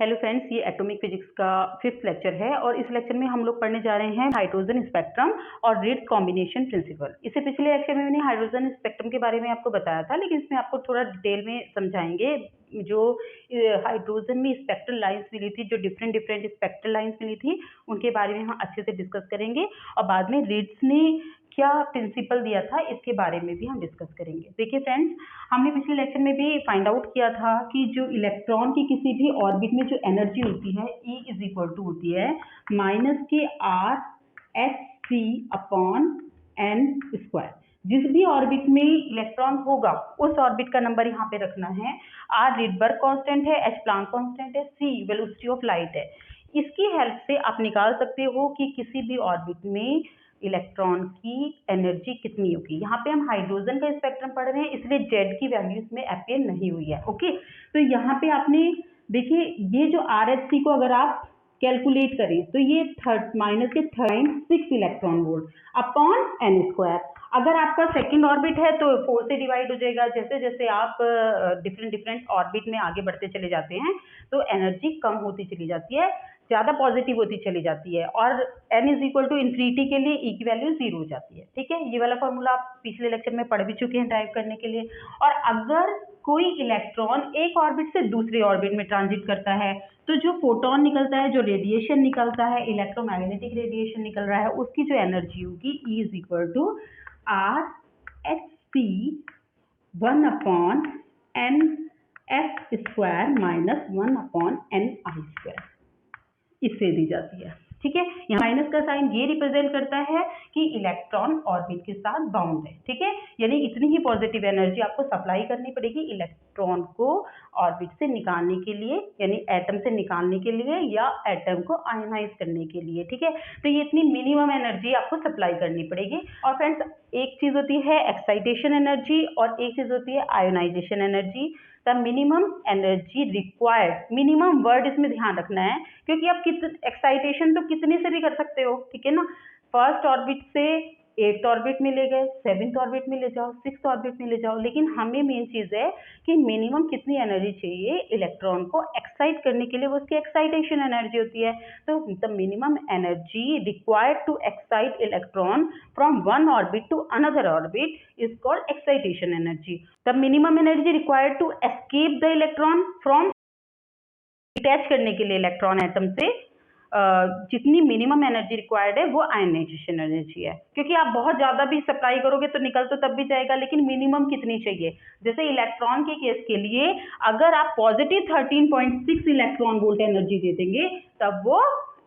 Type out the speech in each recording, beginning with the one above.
Hello friends, ये atomic physics का 5th lecture है और इस लेक्चर में हम लोग पढ़ने जा रहे हैं हाइड्रोजन स्पेक्ट्रम और रिट्ज कॉम्बिनेशन प्रिंसिपल। इससे पिछले लेक्चर में मैंने हाइड्रोजन स्पेक्ट्रम के बारे में आपको बताया था, लेकिन इसमें आपको थोड़ा डिटेल में समझाएंगे। जो हाइड्रोजन में स्पेक्ट्रल लाइंस मिली थी, जो डिफरेंट डिफरेंट स्पेक्ट्रल लाइंस मिली थी, उनके बारे में हम अच्छे से डिस्कस करेंगे और बाद में रिट्ज ने क्या प्रिंसिपल दिया था इसके बारे में भी हम डिस्कस करेंगे। देखिए फ्रेंड्स, हमने पिछले लेक्चर में भी फाइंड आउट किया था कि जो इलेक्ट्रॉन की किसी भी ऑर्बिट में जो एनर्जी होती है E इज इक्वल टू होती है -kr/h(c)/n²। जिस भी ऑर्बिट में इलेक्ट्रॉन होगा उस ऑर्बिट का नंबर यहाँ पे रखना है। R रिडबर्ग कांस्टेंट है, H प्लैंक कांस्टेंट है, C वेलोसिटी ऑफ लाइट है। इसकी हेल्प से आप निकाल सकते हो कि किसी भी ऑर्बिट में इलेक्ट्रॉन की एनर्जी कितनी होगी। यहाँ पे हम हाइड्रोजन का स्पेक्ट्रम पढ़ रहे हैं, इसलिए जेड की वैल्यू इसमें अपेयर नहीं हुई है। ओके, तो यहाँ पे आपने देखिए ये जो RH को अगर आप कैलकुलेट करें तो ये -6 इलेक्ट्रॉन वोल्ट अपॉन n²। अगर आपका सेकंड ऑर्बिट है तो 4 से डिवाइड हो जाएगा। जैसे जैसे आप डिफरेंट डिफरेंट ऑर्बिट में आगे बढ़ते चले जाते हैं तो एनर्जी कम होती चली जाती है, ज़्यादा पॉजिटिव होती चली जाती है और n is equal to infinity के लिए E की वैल्यू 0 हो जाती है। ठीक है, ये वाला फॉर्मूला आप पिछले लेक्चर में पढ़ भी चुके हैं ड्राइव करने के लिए। और अगर कोई इलेक्ट्रॉन एक ऑर्बिट से दूसरे ऑर्बिट में ट्रांजिट करता है तो जो फोटोन निकलता है, जो रेडिएशन निकलता है, इलेक्ट्रोमैग्नेटिक रेडिएशन निकल रहा है, उसकी जो एनर्जी होगी E is equal to R(h(c)(1/n(f²-1/ni²) इससे दी जाती है। ठीक है, यहाँ माइनस का साइन ये रिप्रेजेंट करता है कि इलेक्ट्रॉन ऑर्बिट के साथ बाउंड है। ठीक है, यानी इतनी ही पॉजिटिव एनर्जी आपको सप्लाई करनी पड़ेगी इलेक्ट्रॉन को ऑर्बिट से निकालने के लिए, यानी एटम से निकालने के लिए या एटम को आयोनाइज करने के लिए। ठीक है, तो ये इतनी मिनिमम एनर्जी आपको सप्लाई करनी पड़ेगी। और फ्रेंड्स, एक चीज होती है एक्साइटेशन एनर्जी और एक चीज होती है ionisation energy. The minimum energy required, minimum word इसमें ध्यान रखना है, क्योंकि आप एक्साइटेशन तो कितने से भी कर सकते हो। ठीक है ना, फर्स्ट ऑर्बिट से 8th ऑर्बिट में ले गए, 7th ऑर्बिट में ले जाओ, 6th ऑर्बिट में ले जाओ, लेकिन हमें मेन चीज है कि मिनिमम कितनी एनर्जी चाहिए इलेक्ट्रॉन को एक्साइट करने के लिए, वो उसकी एक्साइटेशन एनर्जी होती है। तो the minimum energy required to excite electron from one orbit to another orbit is called excitation energy. The minimum energy required to escape the electron from, detach करने के लिए इलेक्ट्रॉन एटम से जितनी minimum energy required है वो ionization energy है। क्योंकि आप बहुत ज़्यादा भी सप्लाई करोगे तो निकल तो तब भी जाएगा, लेकिन मिनिमम कितनी चाहिए। जैसे इलेक्ट्रॉन के केस के लिए अगर आप पॉजिटिव 13.6 इलेक्ट्रॉन वोल्ट एनर्जी दे देंगे तब वो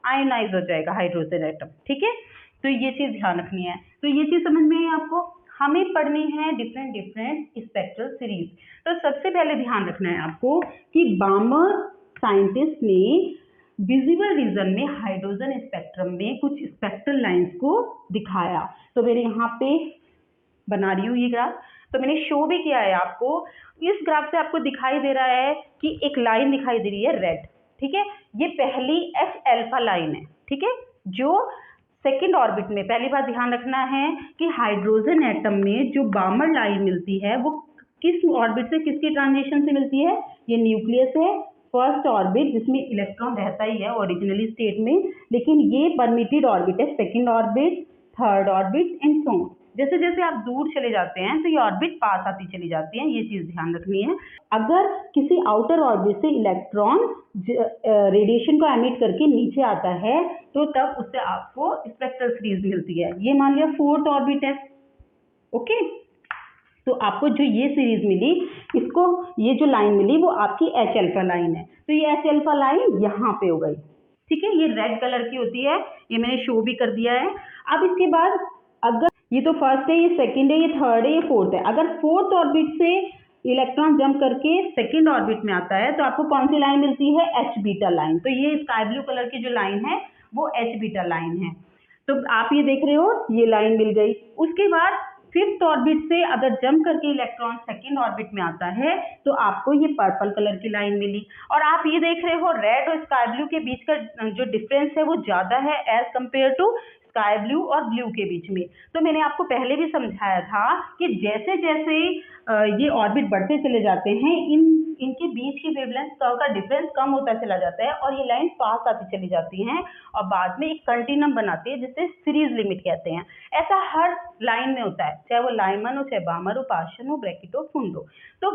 आयनाइज हो जाएगा हाइड्रोजन एटम। ठीक है, तो ये चीज़ ध्यान रखनी है। तो ये चीज़ समझ में आई आपको। हमें पढ़नी है डिफरेंट डिफरेंट स्पेक्ट्रल सीरीज। तो सबसे पहले ध्यान रखना है आपको कि बामर साइंटिस्ट ने विजिबल रीजन में हाइड्रोजन स्पेक्ट्रम में कुछ स्पेक्ट्रल लाइंस को दिखाया। तो मेरे यहाँ पे बना रही हूँ ये ग्राफ, तो मैंने शो भी किया है आपको। इस ग्राफ से आपको दिखाई दे रहा है कि एक लाइन दिखाई दे रही है रेड। ठीक है, ये पहली H अल्फा लाइन है। ठीक है, जो सेकेंड ऑर्बिट में, पहली बात ध्यान रखना है कि हाइड्रोजन एटम में जो बामर लाइन मिलती है वो किस ऑर्बिट से किसकी ट्रांजिशन से मिलती है। ये न्यूक्लियस है, फर्स्ट ऑर्बिट जिसमें इलेक्ट्रॉन रहता ही है ओरिजिनली स्टेट में, लेकिन ये परमिटेड ऑर्बिट है, second orbit, third orbit and so on. जैसे जैसे आप दूर चले जाते हैं तो ये ऑर्बिट पास आती चली जाती है, ये चीज ध्यान रखनी है। अगर किसी आउटर ऑर्बिट से इलेक्ट्रॉन रेडिएशन को एमिट करके नीचे आता है तो तब उससे आपको स्पेक्ट्रल सीरीज मिलती है। ये मान लिया 4th ऑर्बिट है। ओके, तो आपको जो ये सीरीज मिली, इसको ये जो लाइन मिली वो आपकी H अल्फा लाइन है। तो ये H अल्फा लाइन यहाँ पे हो गई। ठीक है, ये रेड कलर की होती है, ये मैंने शो भी कर दिया है। अब इसके बाद अगर ये तो फर्स्ट है, ये सेकंड है, ये थर्ड है, ये फोर्थ है। अगर 4th ऑर्बिट से इलेक्ट्रॉन जंप करके सेकंड ऑर्बिट में आता है तो आपको कौन सी लाइन मिलती है, H बीटा लाइन। तो ये स्काई ब्लू कलर की जो लाइन है वो H बीटा लाइन है। तो आप ये देख रहे हो, ये लाइन मिल गई। उसके बाद 5th ऑर्बिट से अगर जंप करके इलेक्ट्रॉन सेकेंड ऑर्बिट में आता है तो आपको ये पर्पल कलर की लाइन मिली। और आप ये देख रहे हो रेड और स्काई ब्लू के बीच का जो डिफरेंस है वो ज़्यादा है as compare to sky blue और ब्लू के बीच में। तो मैंने आपको पहले भी समझाया था कि जैसे जैसे ये ऑर्बिट बढ़ते चले जाते हैं, इनके बीच की वेवलेंथ का डिफरेंस कम होता चला जाता है और ये लाइन पास आती चली जाती हैं और बाद में एक कंटिन्यूम बनाती है जिसे सीरीज लिमिट कहते हैं। ऐसा हर लाइन में होता है, चाहे वो लाइमन हो, चाहे बामर हो, पार्शन हो, ब्रैकेट हो, फुंड हो। तो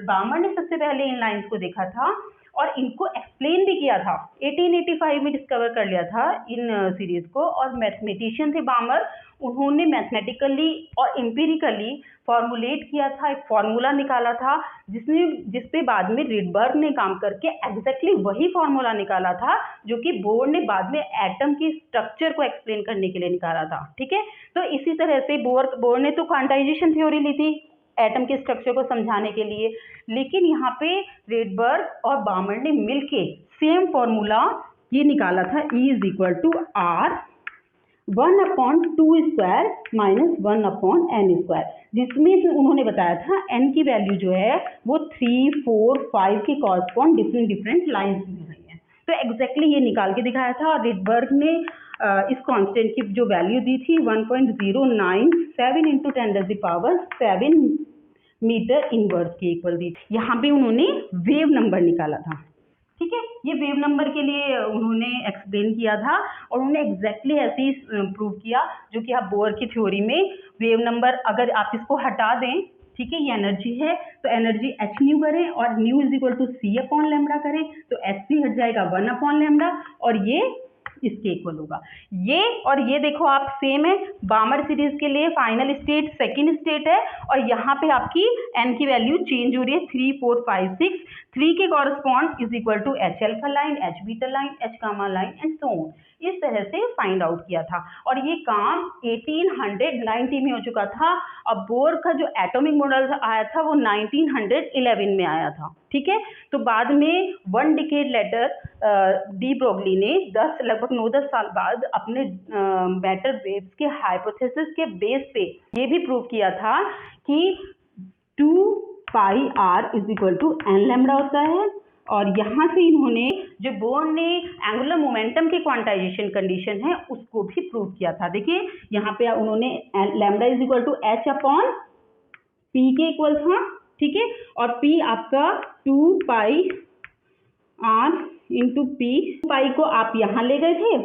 बामर ने सबसे पहले इन लाइन्स को देखा था और इनको एक्सप्लेन भी किया था। 1885 में डिस्कवर कर लिया था इन सीरीज को। और मैथमेटिशियन थे बामर, उन्होंने मैथमेटिकली और एम्पिरिकली फॉर्मुलेट किया था, एक फॉर्मूला निकाला था जिस पे बाद में रिडबर्ग ने काम करके एग्जैक्टली वही फॉर्मूला निकाला था जो कि बोर ने बाद में एटम की स्ट्रक्चर को एक्सप्लेन करने के लिए निकाला था। ठीक है, तो इसी तरह से बोर ने तो क्वांटाइजेशन थ्योरी ली थी एटम के स्ट्रक्चर को समझाने के लिए, लेकिन यहाँ पे रिडबर्ग और बामर ने मिलके सेम फॉर्मूला ये निकाला था, E is equal to R 1/2² minus 1/n², जिसमें उन्होंने बताया था n की वैल्यू जो है वो 3, 4, 5 के कॉरस्पॉन्ड डिफरेंट लाइन्स मिल रही है। तो एग्जैक्टली ये निकाल के दिखाया था और रिडबर्ग ने इस कांस्टेंट की जो वैल्यू दी थी 1.097 इंटू 10⁻7 मीटर इनवर्स के इक्वल दी थी। यहाँ पे उन्होंने वेव नंबर निकाला था। ठीक है, ये वेव नंबर के लिए उन्होंने एक्सप्लेन किया था और उन्होंने एग्जैक्टली ऐसे ही प्रूव किया जो कि आप बोर की थ्योरी में वेव नंबर, अगर आप इसको हटा दें, ठीक है, ये एनर्जी है तो एनर्जी h न्यू करें और new is equal to c/λ करें तो h भी हट जाएगा 1/λ और ये इसके इक्वल होगा। ये और ये देखो आप सेम है, बामर सीरीज के लिए फाइनल स्टेट सेकंड स्टेट है और यहाँ पे आपकी n की वैल्यू चेंज हो रही है 3, 4, 5, 6, 3 के correspond is equal to h alpha line, h beta line, h gamma line and so on. इस तरह से फाइंड आउट किया था और ये काम 1890 में हो चुका था। अब बोर का जो एटॉमिक मॉडल आया था वो 1911 में आया था। ठीक है, तो बाद में 1 डिकेड लेटर डी ब्रोगली ने लगभग 9-10 साल बाद अपने मैटर वेव्स के हाइपोथेसिस के बेस पे ये भी प्रूव किया था कि 2πr is equal to n λ होता है। और यहाँ से इन्होंने जो बोर ने एंगुलर मोमेंटम के क्वांटाइजेशन कंडीशन है उसको भी प्रूव किया था। देखिए यहाँ पे उन्होंने lambda is equal to h/p के इक्वल था। ठीक है, और p आपका 2πr इंटू p, पाई को आप यहाँ ले गए थे,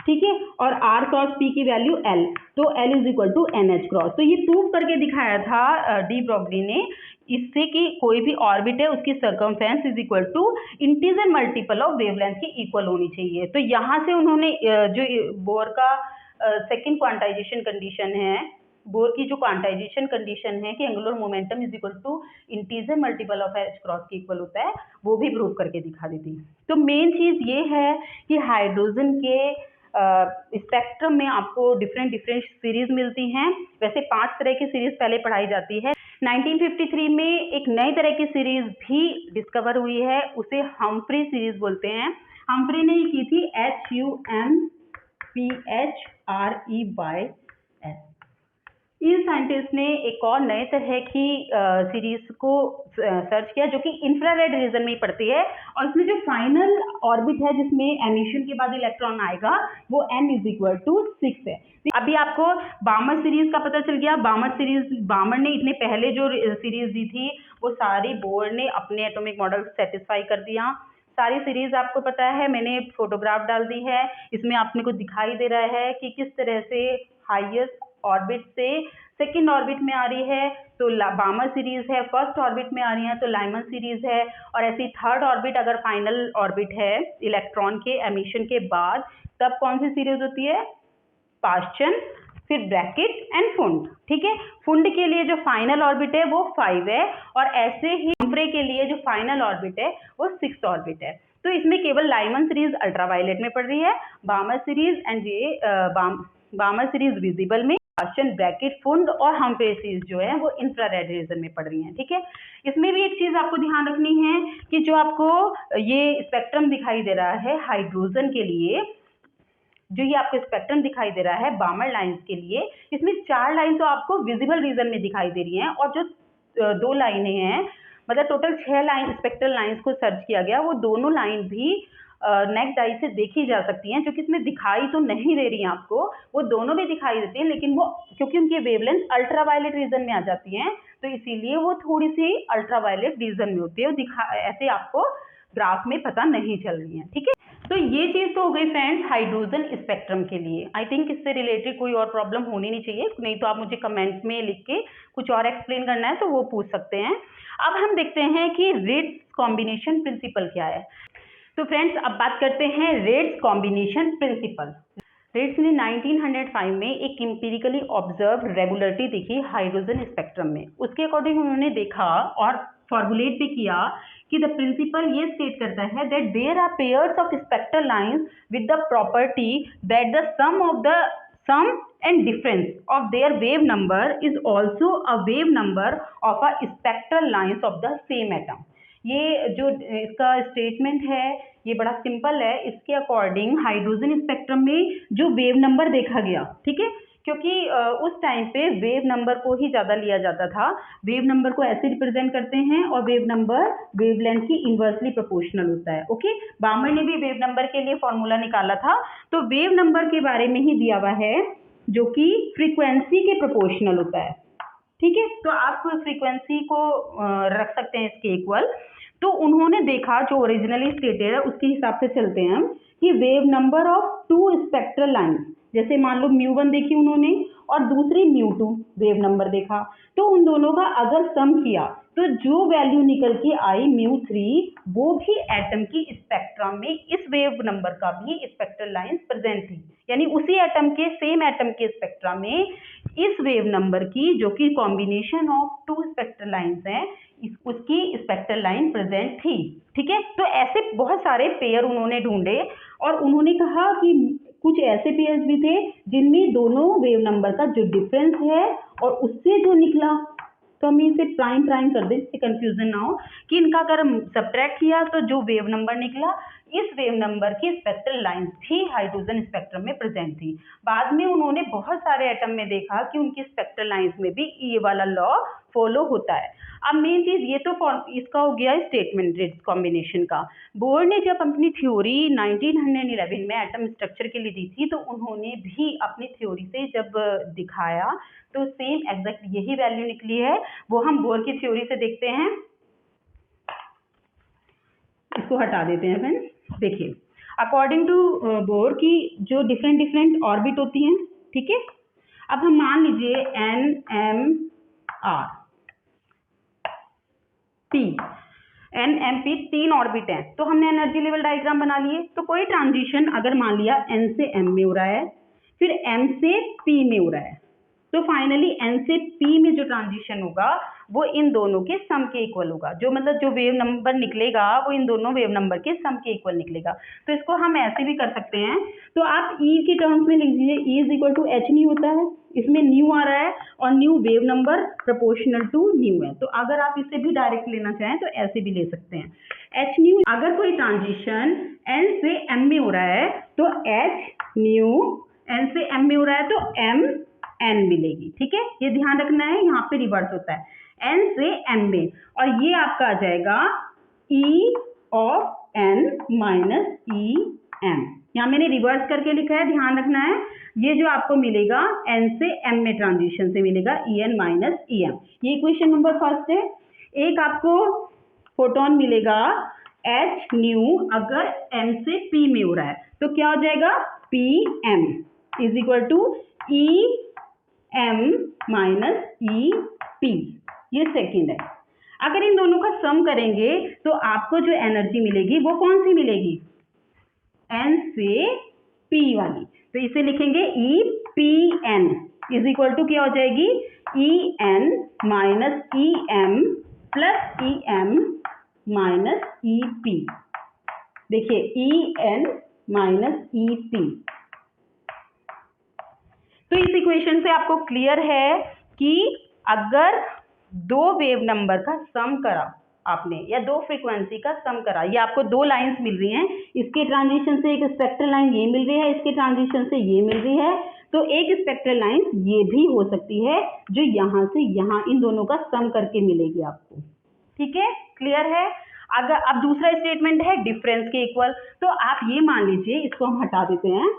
ठीक है, और r क्रॉस p की वैल्यू l, तो l is equal to NH cross. तो ये प्रूव करके दिखाया था डी ब्रोगली ने, इससे कि कोई भी ऑर्बिट है उसकी circumference is equal to integer multiple of wavelength की इक्वल होनी चाहिए। तो यहाँ से उन्होंने जो बोर का सेकेंड क्वांटाइजेशन कंडीशन है, बोर की जो क्वांटाइजेशन कंडीशन है कि angular momentum is equal to integer multiple of h cross के इक्वल होता है, वो भी प्रूव करके दिखा देती है। तो मेन चीज़ ये है कि हाइड्रोजन के स्पेक्ट्रम में आपको डिफरेंट सीरीज मिलती हैं। वैसे 5 तरह की सीरीज पहले पढ़ाई जाती है। 1953 में एक नई तरह की सीरीज भी डिस्कवर हुई है, उसे हम्फ्री सीरीज बोलते हैं। हम्फ्री ने की थी HUMPHREYS। इस साइंटिस्ट ने एक और नए तरह की सीरीज को सर्च किया जो कि इंफ्रारेड रीजन में पड़ती है और इसमें जो फाइनल ऑर्बिट है जिसमें एमिशन के बाद इलेक्ट्रॉन आएगा वो n इज इक्वल टू 6 है। अभी आपको बामर सीरीज का पता चल गया। बामर ने इतने पहले जो सीरीज दी थी वो सारी बोर ने अपने एटॉमिक मॉडल सेटिस्फाई कर दिया। सारी सीरीज आपको पता है, मैंने फोटोग्राफ डाल दी है, इसमें आपने को दिखाई दे रहा है कि किस तरह से हाईएस्ट ऑर्बिट से सेकंड ऑर्बिट में आ रही है तो बामर सीरीज है, फर्स्ट ऑर्बिट में आ रही है तो लाइमन सीरीज है, और ऐसी थर्ड ऑर्बिट अगर फाइनल ऑर्बिट है इलेक्ट्रॉन के एमिशन के बाद तब कौन सी सीरीज होती है, पार्शन, फिर ब्रैकेट एंड फुंड। ठीक है, फुंड के लिए जो फाइनल ऑर्बिट है वो 5 है और ऐसे ही हम्फ्रे के लिए जो फाइनल ऑर्बिट है वो 6th ऑर्बिट है। तो इसमें केवल लाइमन सीरीज अल्ट्रावायलेट में पड़ रही है, बामर सीरीज एंड ये बामर सीरीज विजिबल में, पार्शन, ब्रैकेट, फुंड और हम्फ्रे सीरीज जो है वो इंफ्रारेड रीजन में पड़ रही है। ठीक है, इसमें भी एक चीज आपको ध्यान रखनी है कि जो आपको ये स्पेक्ट्रम दिखाई दे रहा है हाइड्रोजन के लिए, जो ये आपको स्पेक्ट्रम दिखाई दे रहा है बामर लाइंस के लिए, इसमें 4 लाइन तो आपको विजिबल रीजन में दिखाई दे रही हैं और जो 2 लाइनें हैं, मतलब टोटल 6 लाइन स्पेक्ट्रल लाइंस को सर्च किया गया, वो दोनों लाइन भी नेक्ड आई से देखी जा सकती हैं, जो कि इसमें दिखाई तो नहीं दे रही हैं आपको, वो दोनों भी दिखाई देती हैं, लेकिन वो क्योंकि उनकी वेवलेंथ अल्ट्रावायलेट रीजन में आ जाती हैं, तो इसीलिए वो थोड़ी सी अल्ट्रावायलेट रीजन में होती है, ऐसे आपको ग्राफ में पता नहीं चल रही है। ठीक है, तो ये चीज तो हो गई फ्रेंड्स हाइड्रोजन स्पेक्ट्रम के लिए। आई थिंक इससे रिलेटेड कोई और प्रॉब्लम होनी नहीं चाहिए, नहीं तो आप मुझे कमेंट में लिख के कुछ और एक्सप्लेन करना है तो वो पूछ सकते हैं। अब हम देखते हैं कि रेट्स कॉम्बिनेशन प्रिंसिपल क्या है। तो फ्रेंड्स अब बात करते हैं रेट्स कॉम्बिनेशन प्रिंसिपल। रेट्स ने 1905 में एक एम्पिरिकली ऑब्जर्व रेगुलरिटी देखी हाइड्रोजन स्पेक्ट्रम में। उसके अकॉर्डिंग उन्होंने देखा और फॉर्मुलेट भी किया कि द प्रिंसिपल ये स्टेट करता है that there are pairs of spectral lines with the property that the sum and difference of their wave number is also a wave number of a spectral lines of the same atom। ये जो इसका statement है ये बड़ा simple है। इसके according hydrogen spectrum में जो वेव नंबर देखा गया, ठीक है, क्योंकि उस टाइम पे वेव नंबर को ही ज़्यादा लिया जाता था। वेव नंबर को ऐसे रिप्रेजेंट करते हैं और वेव नंबर वेवलेंथ की इन्वर्सली प्रोपोर्शनल होता है। ओके, बामर ने भी वेव नंबर के लिए फॉर्मूला निकाला था। तो वेव नंबर के बारे में ही दिया हुआ है जो कि फ्रीक्वेंसी के प्रोपोर्शनल होता है। ठीक है, तो आप फ्रीक्वेंसी को रख सकते हैं इसके इक्वल। तो उन्होंने देखा जो ओरिजिनली स्टेटेड है उसके हिसाब से चलते हैं हम कि wave number of two spectral line, जैसे मान लो μ1 देखी उन्होंने और दूसरी μ2 वेव नंबर देखा, तो उन दोनों का अगर सम किया तो जो वैल्यू निकल के आई μ3 वो भी एटम की स्पेक्ट्रम में इस वेव नंबर का भी स्पेक्ट्रल लाइंस प्रेजेंट थी, यानी उसी एटम के सेम एटम के स्पेक्ट्रा में इस वेव नंबर की जो कि combination of two spectral lines हैं उसकी स्पेक्ट्रल लाइन प्रेजेंट थी। ठीक है, तो ऐसे बहुत सारे पेयर उन्होंने ढूंढे और उन्होंने कहा कि कुछ ऐसे पेयर्स भी थे जिनमें दोनों वेव नंबर का जो डिफरेंस है और उससे जो निकला, तो हम इसे प्राइम कर दें, इससे कंफ्यूजन ना हो, कि इनका अगर सब्ट्रैक्ट किया तो जो वेव नंबर निकला इस वेव नंबर की स्पेक्ट्रल लाइंस भी हाइड्रोजन स्पेक्ट्रम में प्रेजेंट थी। बाद में उन्होंने बहुत सारे एटम में देखा कि उनकी स्पेक्ट्रल लाइंस में भी ये वाला लॉ फॉलो होता है। अब मेन चीज ये तो इसका हो गया स्टेटमेंट रेट्स कॉम्बिनेशन का। बोर ने जब अपनी थ्योरी 1911 में एटम स्ट्रक्चर के लिए दी थी तो उन्होंने भी अपनी थ्योरी से जब दिखाया तो सेम एग्जैक्ट यही वैल्यू निकली है। वो हम बोर की थ्योरी से देखते हैं, इसको हटा देते हैं फ्रेंड्स। देखिए, अकॉर्डिंग टू बोर की जो डिफरेंट ऑर्बिट होती हैं, ठीक है, अब हम मान लीजिए N M R P, N M P तीन ऑर्बिट हैं, तो हमने एनर्जी लेवल डायग्राम बना लिए। तो कोई ट्रांजिशन अगर मान लिया एन से एम में हो रहा है, फिर एम से पी में हो रहा है, तो फाइनली एन से पी में जो ट्रांजिशन होगा वो इन दोनों के सम के इक्वल होगा। जो मतलब जो वेव नंबर निकलेगा वो इन दोनों वेव नंबर के सम के इक्वल निकलेगा। तो इसको हम ऐसे भी कर सकते हैं, तो आप ई के टर्म्स में लिख दीजिए, E is equal to H nu होता है, इसमें न्यू आ रहा है और nu wave number proportional to nu है। तो अगर आप इसे भी डायरेक्ट लेना चाहें तो ऐसे भी ले सकते हैं। एच न्यू, अगर कोई ट्रांजिशन एन से एम में हो रहा है तो एच न्यू, एन से एम में हो रहा है तो एम एन मिलेगी। ठीक है, ये ध्यान रखना है, यहाँ पे रिवर्स होता है एन से एम में, और ये आपका आ जाएगा E of N minus E M. यहाँ मैंने रिवर्स करके लिखा है, ध्यान रखना है। ये जो आपको मिलेगा एन से एम में ट्रांजिशन से मिलेगा E N minus E M. ये इक्वेशन नंबर फर्स्ट है। एक आपको फोटोन मिलेगा एच न्यू अगर एम से पी में हो रहा है, तो क्या हो जाएगा P M is equal to E M minus E P. ये सेकेंड है। अगर इन दोनों का सम करेंगे तो आपको जो एनर्जी मिलेगी वो कौन सी मिलेगी, एन से पी वाली। तो इसे लिखेंगे E P N is equal to क्या हो जाएगी E N minus E M plus E M minus E P. देखिए E N minus E P. तो इस इक्वेशन से आपको क्लियर है कि अगर दो वेव नंबर का सम करा आपने या दो फ्रीक्वेंसी का सम करा, ये आपको दो लाइंस मिल रही हैं, इसके ट्रांजिशन से एक स्पेक्ट्रल लाइन ये मिल रही है, इसके ट्रांजिशन से ये मिल रही है, तो एक स्पेक्ट्रल लाइन ये भी हो सकती है जो यहाँ से यहाँ इन दोनों का सम करके मिलेगी आपको। ठीक है, क्लियर है। अगर अब दूसरा स्टेटमेंट है डिफरेंस के इक्वल, तो आप ये मान लीजिए, इसको हम हटा देते हैं।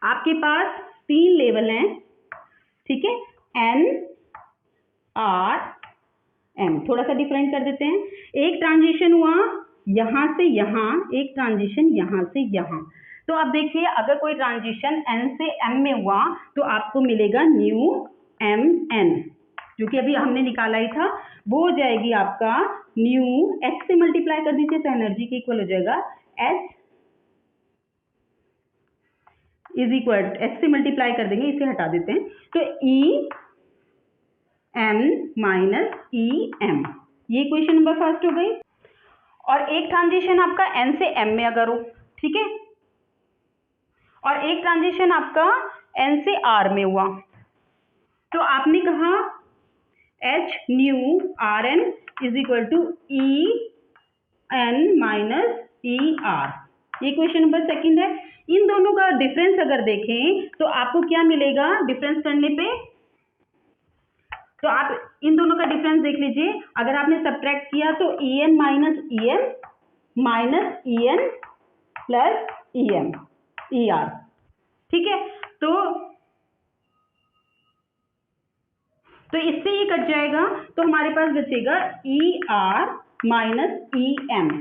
आपके पास 3 लेवल हैं, ठीक है, N R M। थोड़ा सा डिफरेंट कर देते हैं। एक ट्रांजिशन हुआ यहां से यहां, एक ट्रांजिशन यहां से यहां। तो अब देखिए, अगर कोई ट्रांजिशन N से M में हुआ तो आपको मिलेगा न्यू MN, जो कि अभी हमने निकाला ही था, वो हो जाएगी आपका न्यू, H से मल्टीप्लाई कर दीजिए तो एनर्जी के इक्वल हो जाएगा, H इज इक्वल, H से मल्टीप्लाई कर देंगे, इसे हटा देते हैं, तो E M minus E M, ये इक्वेशन नंबर फर्स्ट हो गई। और एक ट्रांजिशन आपका N से M में अगर हो, ठीक है, और एक ट्रांजिशन आपका N से R में हुआ, तो आपने कहा H nu RN is equal to EN minus ER, ये क्वेश्चन नंबर सेकंड है। इन दोनों का डिफरेंस अगर देखें तो आपको क्या मिलेगा डिफरेंस करने पे, तो आप इन दोनों का डिफरेंस देख लीजिए। अगर आपने सब्ट्रैक्ट किया तो EN minus EM minus EN plus EM ER, ठीक है, तो इससे ये कट जाएगा, तो हमारे पास बचेगा ER माइनस EM।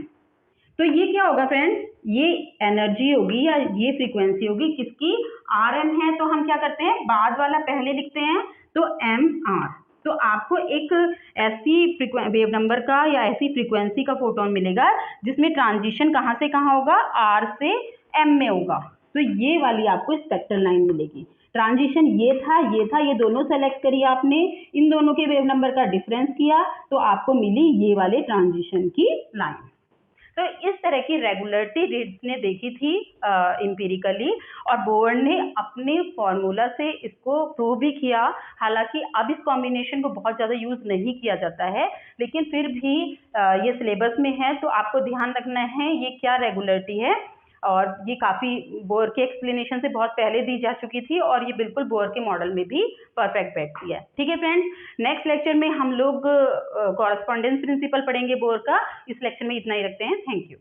तो ये क्या होगा फ्रेंड्स, ये एनर्जी होगी या ये फ्रीक्वेंसी होगी किसकी, RM है, तो हम क्या करते हैं, बाद वाला पहले लिखते हैं, तो MR। तो आपको एक ऐसी वेव नंबर का या ऐसी फ्रीक्वेंसी का फोटोन मिलेगा जिसमें ट्रांजिशन कहाँ से कहाँ होगा, R से M में होगा, तो ये वाली आपको स्पेक्ट्रल लाइन मिलेगी। ट्रांजिशन ये था, ये दोनों सेलेक्ट करिए आपने, इन दोनों के वेव नंबर का डिफरेंस किया तो आपको मिली ये वाले ट्रांजिशन की लाइन। तो इस तरह की रेगुलरिटी रीड्स ने देखी थी एम्पिरिकली, और बोर ने अपने फॉर्मूला से इसको प्रूव भी किया। हालांकि अब इस कॉम्बिनेशन को बहुत ज़्यादा यूज़ नहीं किया जाता है, लेकिन फिर भी ये सिलेबस में है, तो आपको ध्यान रखना है ये क्या रेगुलरिटी है, और ये काफ़ी बोर के एक्सप्लेनेशन से बहुत पहले दी जा चुकी थी, और ये बिल्कुल बोर के मॉडल में भी परफेक्ट बैठती है। ठीक है फ्रेंड्स, नेक्स्ट लेक्चर में हम लोग कॉरस्पॉन्डेंस प्रिंसिपल पढ़ेंगे बोर का। इस लेक्चर में इतना ही रखते हैं। Thank you.